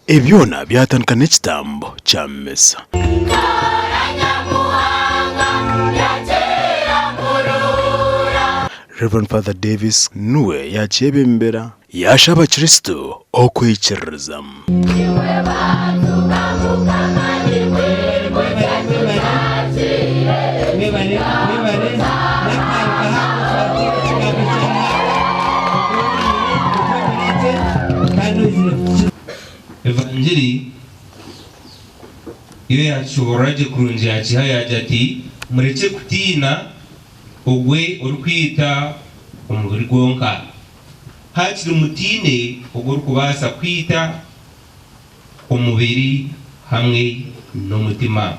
Ebyona byatandika n'ekitambo kya mmesa. Reverend Father Davis nuwe yakyebembera yashaba Kristo okwikirizamu. Evangeli iyo yachoboraje kurunje yacihayaje ati mureke kutina ogwe urukwita umubiri gwonka hakiri mutine ogwe kubasa kwita umubiri hamwe n'umutima.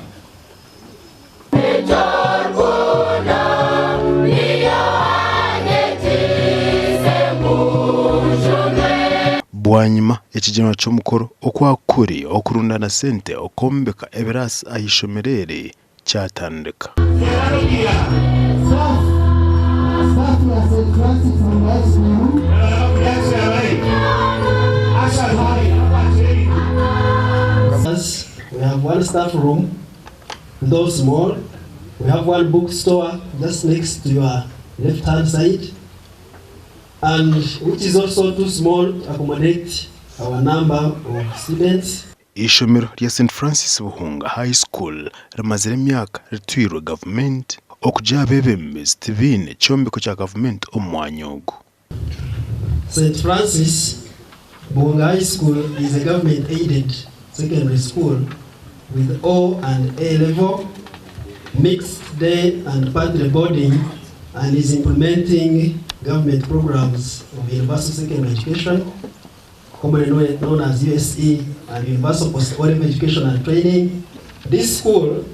Bwanyuma ekigeno ky'omukoro okwakuri okurundana sente okombeka ebirasi ahishomerere kyatandika. We have one staff room, though small. We have one bookstore just next to your left-hand side, and which is also too small to accommodate our number of students. Ishomero lya St. Francis Buhunga High School rimazire emyaka ritwirwe government okuja abebembezi tibine kyombeko kya government omwanya ogu. St. Francis Buhunga High School is a government-aided secondary school with O and A level, mixed day and partly boarding, and is implementing government programs of universal secondary education, commonly known as USE, and universal post-secondary education and training. This school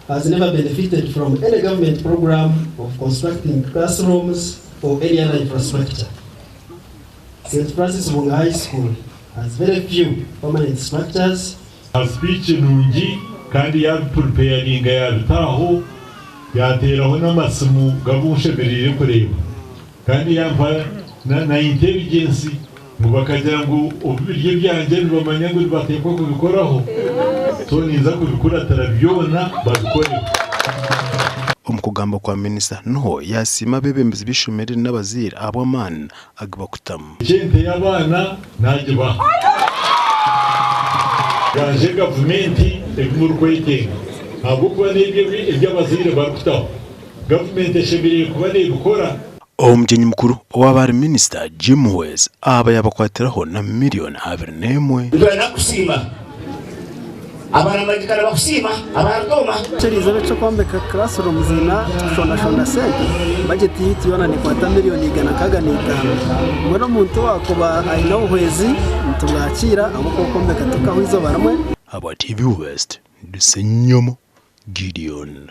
has never benefited from any government program of constructing classrooms or any other infrastructure. St. Francis Buhunga High School has very few permanent structures. A speech nungi kandi yabipreparinga yabitaho yateraho n'amasimu gabunshemerere kureba kandi yampa na intelligence ngo bakagira ngo ubirye byanjye bamanya ngo batekwa kubikoraho so niza kubikora tarabyona babikore. Omukugamba kwa Minisita no yasima bebembezi bishomere n'abazira abo amaani agibakutamu. Gente y'abana nagiba yaje gavumenti ebimurkwete abo kuba n'ibyo iby'abazire barukutaho gavumenti eshebere kuba n'ibikora. Omugyenyi mukuru ow'abari Minisita Jim Muhwezi aba yabakwatiraho na miliyoni 21. Ndwana kusima abana magikana bakusima abaragoma Cherizo cyo kombeka classroom zina shona sente budget yitu yona ni kwata miliyoni 105. Ngono muntu wakoba aina uhwezi ntugakira abo kombeka tukaho izo baramwe aba TV West dusenyomo Gideon.